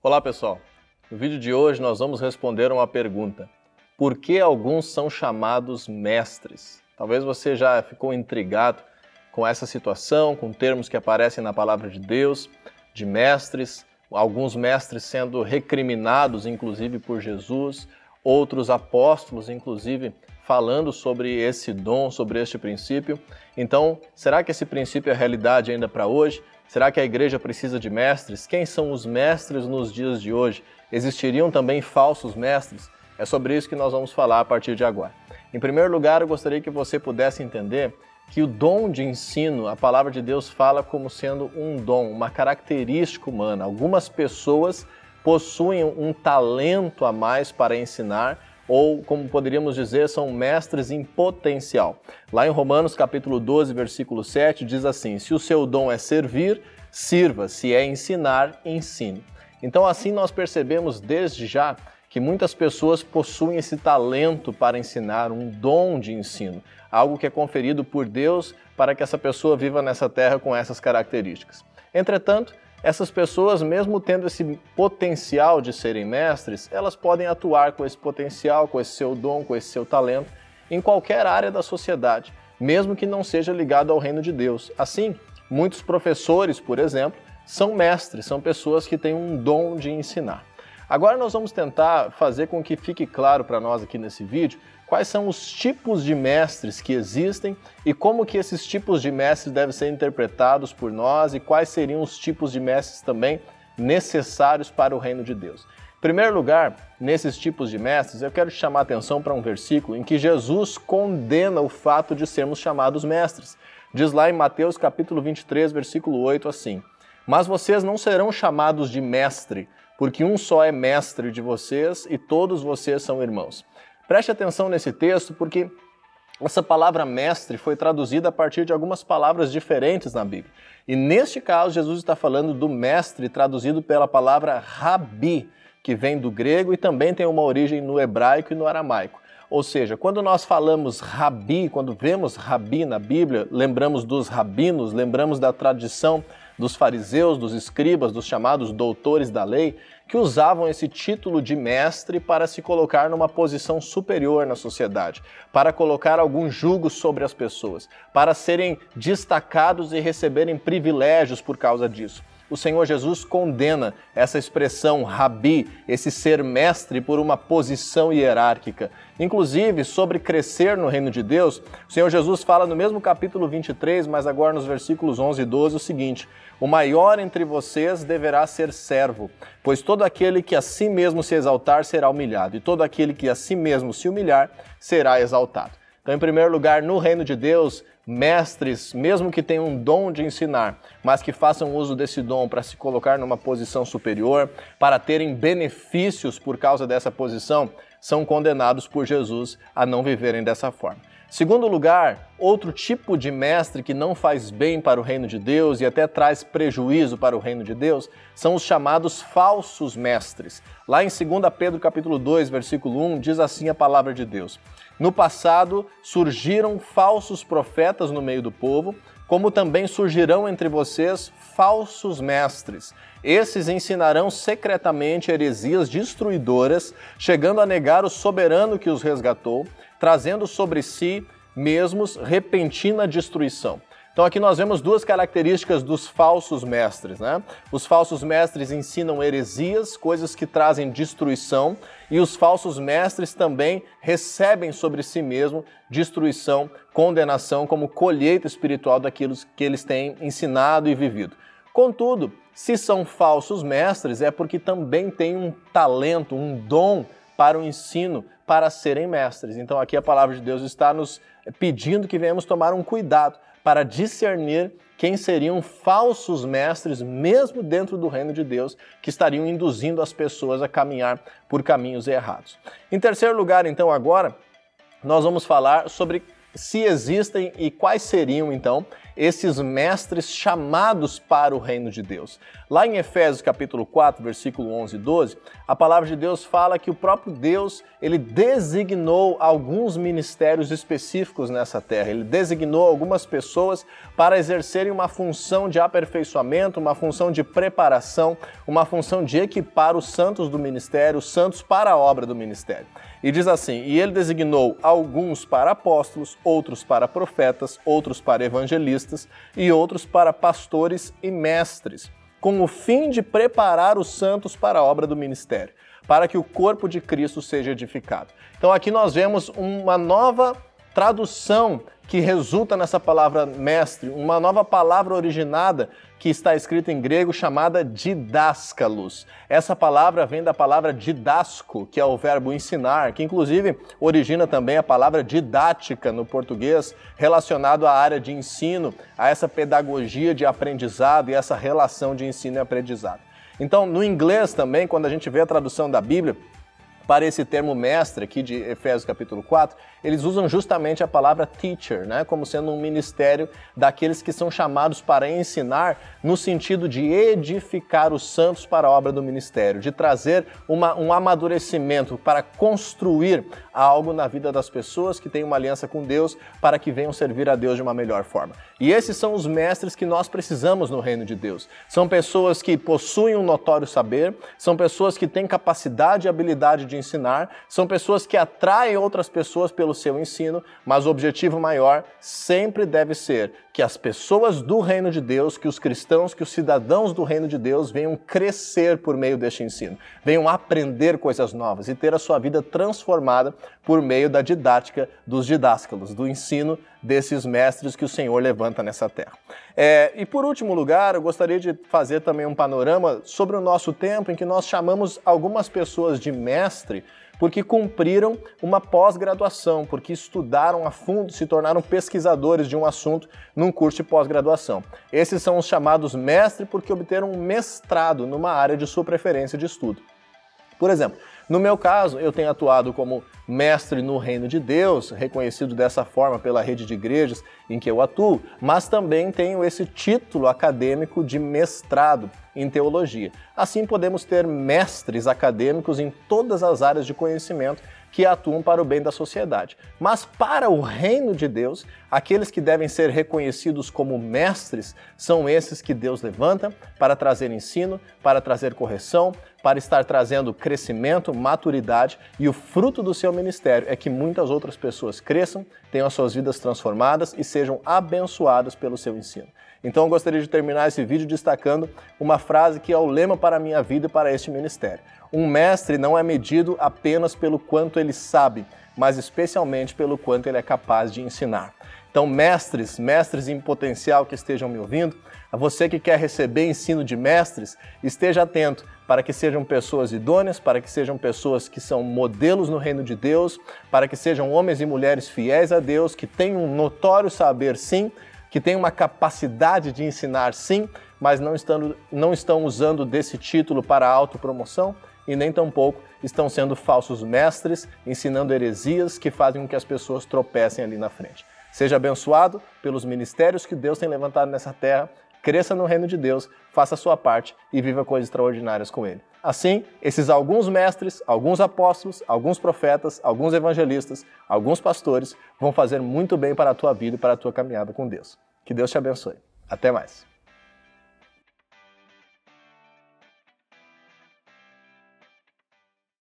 Olá pessoal, no vídeo de hoje nós vamos responder uma pergunta: por que alguns são chamados mestres? Talvez você já ficou intrigado com essa situação, com termos que aparecem na palavra de Deus, de mestres, alguns mestres sendo recriminados inclusive por Jesus, outros apóstolos inclusive falando sobre esse dom, sobre este princípio. Então, será que esse princípio é realidade ainda para hoje? Será que a igreja precisa de mestres? Quem são os mestres nos dias de hoje? Existiriam também falsos mestres? É sobre isso que nós vamos falar a partir de agora. Em primeiro lugar, eu gostaria que você pudesse entender que o dom de ensino, a palavra de Deus fala como sendo um dom, uma característica humana. Algumas pessoas possuem um talento a mais para ensinar, ou, como poderíamos dizer, são mestres em potencial. Lá em Romanos capítulo 12, versículo 7, diz assim: se o seu dom é servir, sirva, se é ensinar, ensine. Então assim nós percebemos desde já que muitas pessoas possuem esse talento para ensinar, um dom de ensino, algo que é conferido por Deus para que essa pessoa viva nessa terra com essas características. Entretanto, essas pessoas, mesmo tendo esse potencial de serem mestres, elas podem atuar com esse potencial, com esse seu dom, com esse seu talento, em qualquer área da sociedade, mesmo que não seja ligado ao reino de Deus. Assim, muitos professores, por exemplo, são mestres, são pessoas que têm um dom de ensinar. Agora nós vamos tentar fazer com que fique claro para nós aqui nesse vídeo quais são os tipos de mestres que existem e como que esses tipos de mestres devem ser interpretados por nós e quais seriam os tipos de mestres também necessários para o reino de Deus. Em primeiro lugar, nesses tipos de mestres, eu quero te chamar a atenção para um versículo em que Jesus condena o fato de sermos chamados mestres. Diz lá em Mateus capítulo 23, versículo 8 assim: mas vocês não serão chamados de mestre, porque um só é mestre de vocês e todos vocês são irmãos. Preste atenção nesse texto porque essa palavra mestre foi traduzida a partir de algumas palavras diferentes na Bíblia. E neste caso, Jesus está falando do mestre traduzido pela palavra rabi, que vem do grego e também tem uma origem no hebraico e no aramaico. Ou seja, quando nós falamos rabi, quando vemos rabi na Bíblia, lembramos dos rabinos, lembramos da tradição dos fariseus, dos escribas, dos chamados doutores da lei, que usavam esse título de mestre para se colocar numa posição superior na sociedade, para colocar algum jugo sobre as pessoas, para serem destacados e receberem privilégios por causa disso. O Senhor Jesus condena essa expressão rabi, esse ser mestre por uma posição hierárquica. Inclusive, sobre crescer no reino de Deus, o Senhor Jesus fala no mesmo capítulo 23, mas agora nos versículos 11 e 12, o seguinte: o maior entre vocês deverá ser servo, pois todo aquele que a si mesmo se exaltar será humilhado, e todo aquele que a si mesmo se humilhar será exaltado. Então, em primeiro lugar, no reino de Deus, mestres, mesmo que tenham um dom de ensinar, mas que façam uso desse dom para se colocar numa posição superior, para terem benefícios por causa dessa posição, são condenados por Jesus a não viverem dessa forma. Segundo lugar, outro tipo de mestre que não faz bem para o reino de Deus e até traz prejuízo para o reino de Deus são os chamados falsos mestres. Lá em 2 Pedro capítulo 2, versículo 1, diz assim a palavra de Deus: no passado surgiram falsos profetas no meio do povo, como também surgirão entre vocês falsos mestres. Esses ensinarão secretamente heresias destruidoras, chegando a negar o soberano que os resgatou, trazendo sobre si mesmos repentina destruição. Então aqui nós vemos duas características dos falsos mestres, né? Os falsos mestres ensinam heresias, coisas que trazem destruição, e os falsos mestres também recebem sobre si mesmo destruição, condenação, como colheita espiritual daquilo que eles têm ensinado e vivido. Contudo, se são falsos mestres, é porque também têm um talento, um dom para o ensino, para serem mestres. Então aqui a palavra de Deus está nos pedindo que venhamos tomar um cuidado para discernir quem seriam falsos mestres, mesmo dentro do reino de Deus, que estariam induzindo as pessoas a caminhar por caminhos errados. Em terceiro lugar, então, agora, nós vamos falar sobre se existem e quais seriam, então, esses mestres chamados para o reino de Deus. Lá em Efésios capítulo 4, versículo 11 e 12, a palavra de Deus fala que o próprio Deus, ele designou alguns ministérios específicos nessa terra. Ele designou algumas pessoas para exercerem uma função de aperfeiçoamento, uma função de preparação, uma função de equipar os santos do ministério, os santos para a obra do ministério. E diz assim: e ele designou alguns para apóstolos, outros para profetas, outros para evangelistas e outros para pastores e mestres, com o fim de preparar os santos para a obra do ministério, para que o corpo de Cristo seja edificado. Então aqui nós vemos uma nova tradução que resulta nessa palavra mestre, uma nova palavra originada que está escrita em grego chamada didáscalos. Essa palavra vem da palavra didasco, que é o verbo ensinar, que inclusive origina também a palavra didática no português, relacionado à área de ensino, a essa pedagogia de aprendizado e essa relação de ensino e aprendizado. Então, no inglês também, quando a gente vê a tradução da Bíblia, para esse termo mestre aqui de Efésios capítulo 4, eles usam justamente a palavra teacher, né, como sendo um ministério daqueles que são chamados para ensinar no sentido de edificar os santos para a obra do ministério, de trazer um amadurecimento para construir algo na vida das pessoas que têm uma aliança com Deus para que venham servir a Deus de uma melhor forma. E esses são os mestres que nós precisamos no reino de Deus. São pessoas que possuem um notório saber, são pessoas que têm capacidade e habilidade de ensinar, são pessoas que atraem outras pessoas pelo seu ensino, mas o objetivo maior sempre deve ser que as pessoas do reino de Deus, que os cristãos, que os cidadãos do reino de Deus venham crescer por meio deste ensino, venham aprender coisas novas e ter a sua vida transformada por meio da didática dos didáscalos, do ensino desses mestres que o Senhor levanta nessa terra. E por último lugar, eu gostaria de fazer também um panorama sobre o nosso tempo em que nós chamamos algumas pessoas de mestre porque cumpriram uma pós-graduação, porque estudaram a fundo, se tornaram pesquisadores de um assunto num curso de pós-graduação. Esses são os chamados mestre porque obteram um mestrado numa área de sua preferência de estudo. Por exemplo, no meu caso, eu tenho atuado como mestre no reino de Deus, reconhecido dessa forma pela rede de igrejas em que eu atuo, mas também tenho esse título acadêmico de mestrado em teologia. Assim, podemos ter mestres acadêmicos em todas as áreas de conhecimento que atuam para o bem da sociedade. Mas para o reino de Deus, aqueles que devem ser reconhecidos como mestres são esses que Deus levanta para trazer ensino, para trazer correção, para estar trazendo crescimento, maturidade, e o fruto do seu ministério é que muitas outras pessoas cresçam, tenham as suas vidas transformadas e sejam abençoadas pelo seu ensino. Então eu gostaria de terminar esse vídeo destacando uma frase que é o lema para a minha vida e para este ministério. Um mestre não é medido apenas pelo quanto ele sabe, mas especialmente pelo quanto ele é capaz de ensinar. Então, mestres em potencial que estejam me ouvindo, a você que quer receber ensino de mestres, esteja atento para que sejam pessoas idôneas, para que sejam pessoas que são modelos no reino de Deus, para que sejam homens e mulheres fiéis a Deus, que tenham um notório saber sim, que tenham uma capacidade de ensinar sim, mas não estão usando desse título para autopromoção e nem tampouco estão sendo falsos mestres, ensinando heresias que fazem com que as pessoas tropecem ali na frente. Seja abençoado pelos ministérios que Deus tem levantado nessa terra, cresça no reino de Deus, faça a sua parte e viva coisas extraordinárias com Ele. Assim, esses alguns mestres, alguns apóstolos, alguns profetas, alguns evangelistas, alguns pastores vão fazer muito bem para a tua vida e para a tua caminhada com Deus. Que Deus te abençoe. Até mais.